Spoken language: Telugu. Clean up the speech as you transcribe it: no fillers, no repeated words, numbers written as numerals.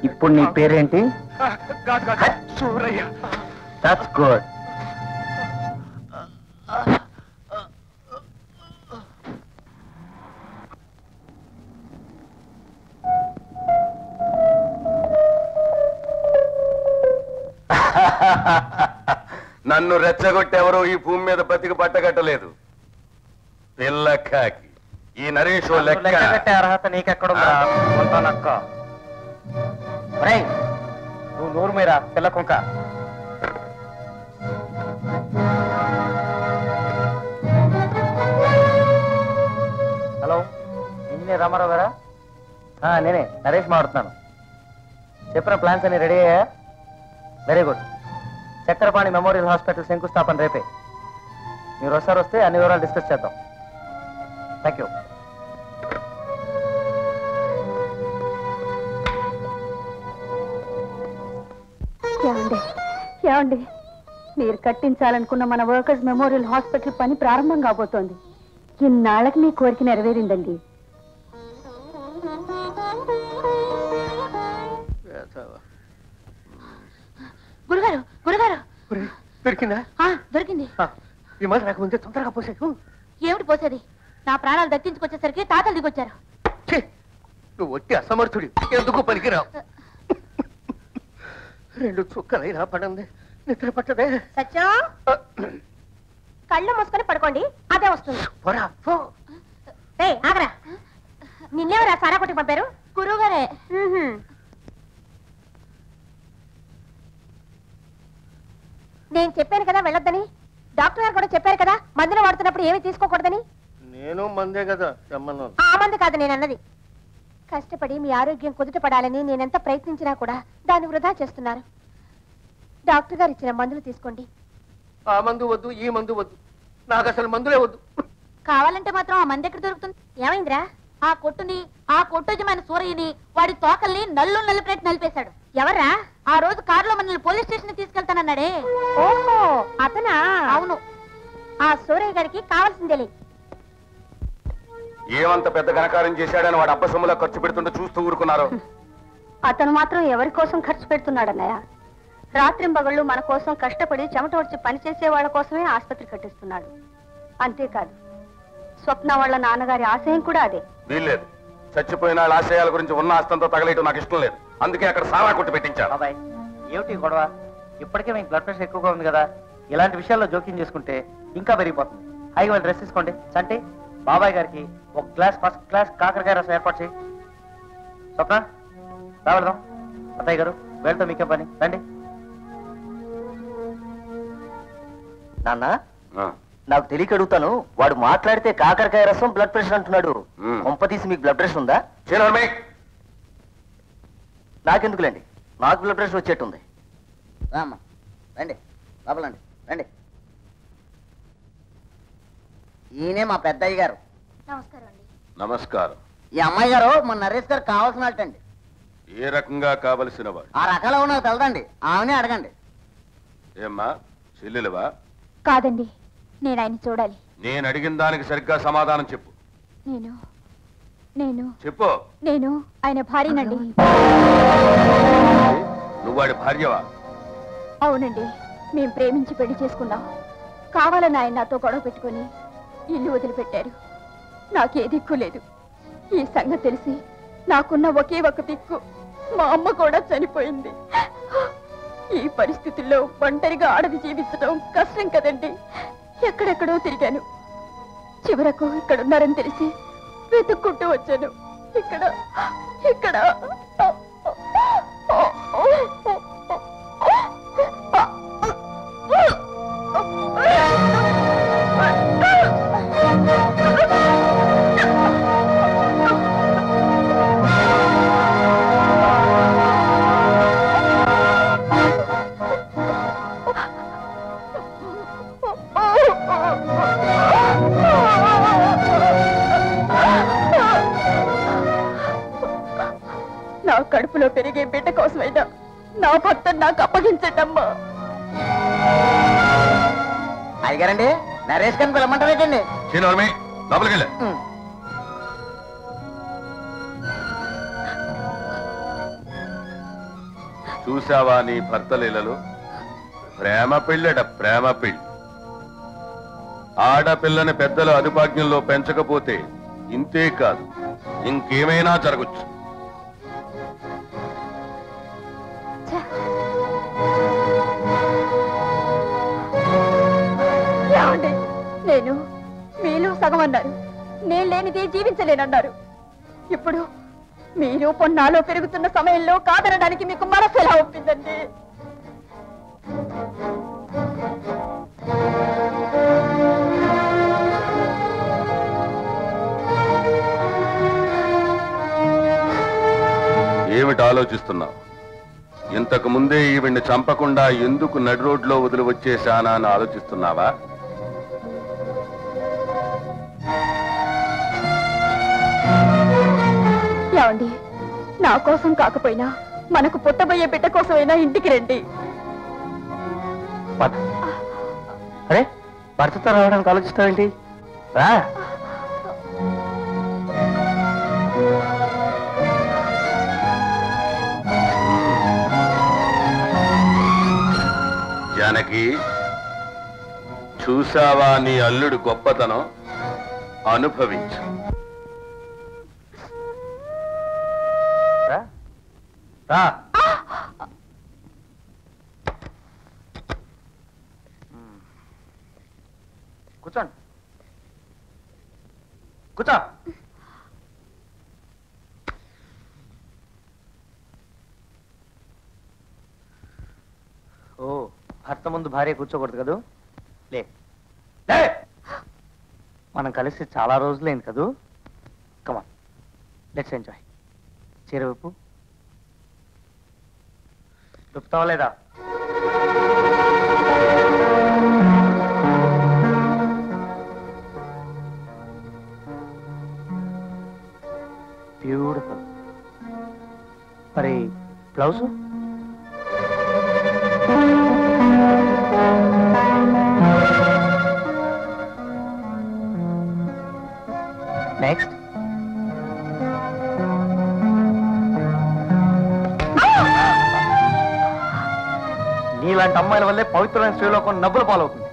ఇప్పుడు నీ పేరేంటి? సూరయ్య. That's good. నన్ను రెచ్చగొట్టెవరో ఈ భూమి మీద బతికి పట్టగట్టలేదు. పిల్లకాకి ఈ నరేష్ లెక్క కట్టే అర్హత నీకెక్కడుందా? నువ్వు నూరు మీరా పిల్ల కుంక. హలో, నిన్నే రామారావు గారా? నేనే నరేష్ మాట్లాడుతున్నాను. చెప్పిన ప్లాన్స్ అన్ని రెడీ అయ్యా? Very good. Chakrapani memorial hospital శంకుస్థాపన రేపే. మీరు ఒకసారి వస్తే అన్ని వివరాలు డిస్కస్ చేద్దాం. Thank you. ఏమండి, మీరు కట్టించాలనుకున్న మన వర్కర్స్ మెమోరియల్ హాస్పిటల్ పని ప్రారంభం కాబోతోంది. ఇన్నాళ్ళకి మీ కోరిక నెరవేరిందండి. గురుగారు గురుగారు దొరికిందా? దొరికింది. ఈ మాట రాకముందే తొందరగా పోసేకు. ఏమిటి పోసేది? నా ప్రాణాలు దక్కించుకొచ్చేసరికి తాతలు దిగొచ్చారు. నువ్వు ఒట్టి అసమర్థుడి, ఎందుకు పనికిరావు. రెండు చుక్కలైనా పడంది, నిద్ర పట్టదే. సత్యం, కళ్ళు మూసుకొని పడుకోండి, అదే వస్తుంది. ఆగరా, నిన్నేవరా సారా కొట్టి పంపారు? గురువుగారే. నేను చెప్పాను కదా వెళ్ళొద్దని. డాక్టర్ గారు కూడా చెప్పారు కదా మందులు వాడుతున్నప్పుడు ఏమీ తీసుకోకూడదని. నేను మందే కదా. ఆ మందు కాదు నేను అన్నది. కష్టపడి మీ ఆరోగ్యం కుదుట పడాలని నేనెంత ప్రయత్నించినా కూడా దాన్ని వృధా చేస్తున్నారు. డాక్టర్ గారు ఇచ్చిన మందులు తీసుకోండి. ఆ మందు వద్దు, ఈ మందు వద్దు, నాకు అసలు మందులే వద్దు. కావాలంటే మాత్రం ఆ మందు ఎక్కడ దొరుకుతుంది? ఏమైందిరా? ఆ కొట్టుని, ఆ కొట్టు యజమాని సూరయ్యని, వాడి తోకల్ని నల్లు నలిపినట్టు నలిపేశాడు. ఎవరా? ఆ రోజు కారులో మనల్ని పోలీస్ స్టేషన్ తీసుకెళ్తానన్నాడే. ఓహో, అతనా? అవును. ఆ సూరయ్య గారికి కావాల్సిందేలే. ఏమంత పెద్ద ఘనకార్యం చేశాడని వాడు అబ్బ సొమ్ములా ఖర్చు పెడుతుంటే చూస్తూ ఊరుకున్నారు. అతను మాత్రం ఎవరి కోసం ఖర్చు పెడుతున్నాడన్నయ్య? రాత్రింబగళ్ళు మన కోసం కష్టపడి చెమట వచ్చి పనిచేసే వాళ్ళ కోసమే ఆసుపత్రి కట్టిస్తున్నాడు. అంతేకాదు, స్వప్న వాళ్ళ నాన్నగారి ఆశయం కూడా అదే. వీల్లేదు. చచ్చిపోయిన వాళ్ళ ఆశయాల గురించి ఉన్న ఆస్తంతో తగలేయటం నాకు ఇష్టం లేదు. అందుకే అక్కడ సారా కొట్టి పెట్టించాను. బాబాయ్, ఏమిటి గొడవ? ఇప్పటికే మీకు బ్లడ్ ప్రెషర్ ఎక్కువగా ఉంది కదా. ఇలాంటి విషయాల్లో జోక్యం చేసుకుంటే ఇంకా పెరిగిపోతుంది. హాయిగా వాళ్ళు డ్రెస్ తీసుకోండి. అంటే బాబాయ్ గారికి ఒక గ్లాస్ ఫస్ట్ క్లాస్ కాకరకాయ రసం ఏర్పాటు చేయి. స్వప్న, రావడదాం. అత్తయ్య గారు, వెళ్తాం, మీకే పని. రండి. నాన్న, నాకు తెలియక అడుగుతాను, వాడు మాట్లాడితే కాకరకాయ రసం బ్లడ్ ప్రెషర్ అంటున్నాడు. కొంపతీసి మీకు బ్లడ్ ప్రెషర్ ఉందా? నాకెందుకులేండి, నాకు బ్లడ్ ప్రెషర్ వచ్చేట్టుంది. రామ్మా, రండి, లోపలండి, రండి. ఈయనే మా పెద్దయ్య గారు. నమస్కారం అండి. నమస్కారం. ఈ అమ్మాయి గారు మన నరేష్ గారు కావాల్సిన వాళ్ళండి. ఏ రకంగా కావలసిన వాడు? ఆ రకాలు నాకు తెలదండి, ఆమెనే అడగండి. ఏమ్మా, చెల్లెలువా? కాదండి, నేను ఆయన చూడాలి. నేను అడిగిన దానికి సరిగ్గా సమాధానం చెప్పు. నేను చెప్పు. నేను ఆయన భార్యనండి. నువ్వు వాడి భార్యవా? అవునండి, మేం ప్రేమించి పెళ్లి చేసుకున్నాం. కావాలని ఆయన నాతో గొడవ పెట్టుకుని ఇల్లు వదిలిపెట్టారు. నాకే దిక్కు లేదు. ఈ సంగతి తెలిసి నాకున్న ఒకే ఒక దిక్కు మా అమ్మ కూడా చనిపోయింది. ఈ పరిస్థితుల్లో ఒంటరిగా ఆడది జీవించడం కష్టం కదండి. ఎక్కడెక్కడో తిరిగాను. చివరకు ఇక్కడున్నారని తెలిసి వెతుక్కుంటూ వచ్చాను. ఇక్కడ ఇక్కడ నా కడుపులో పెరిగే బిడ్డ కోసమైనా నా భర్త నాకు అప్పగించటమ్మా. అయ్యారండి నరేష్ గారిని పిలమంటారేటండి. లోపలికి వెళ్ళా. చూసావా నీ భర్త లీలలు? ప్రేమ పెళ్ళట, ప్రేమ పెళ్ళి. ఆడపిల్లని పెద్దల అనుపాజ్ఞంలో పెంచకపోతే ఇంతే కాదు, ఇంకేమైనా జరగచ్చు. నేను మీలో సగం అన్నారు, నేను లేనిది జీవించలేనన్నారు. ఇప్పుడు మీ రూపం నాలో పెరుగుతున్న సమయంలో కాదనడానికి మీకు మనసు ఎలా ఒప్పిందండి? ఏమిటి ఆలోచిస్తున్నావు? ఇంతకు ముందే ఈవిడ్ని చంపకుండా ఎందుకు నడి రోడ్లో వదిలి వచ్చేశానా అని ఆలోచిస్తున్నావా? ఏమండి, నా కోసం కాకపోయినా మనకు పుట్టబోయే బిడ్డ కోసమైనా ఇంటికి రండి. అరే భర్తతో రావడానికి ఆలోచిస్తావేంటి? రా. జానకి, చూసావా నీ అల్లుడు గొప్పతనం? అనుభవించు. కూర్చోండి, కూర్చో. ఓ, భర్త ముందు భార్య కూర్చోకూడదు కదూ? లే, మనం కలిసి చాలా రోజులైంది కదూ. కమాన్, లెట్స్ ఎంజాయ్. చీర విప్పు. విప్పుతావా లేదా? బ్యూటిఫుల్. మరి బ్లౌజు? నెక్స్ట్. నీలాంటి అమ్మాయిల వల్లే పవిత్రమైన శ్రీలోకం నవ్వుల పాలవుతుంది.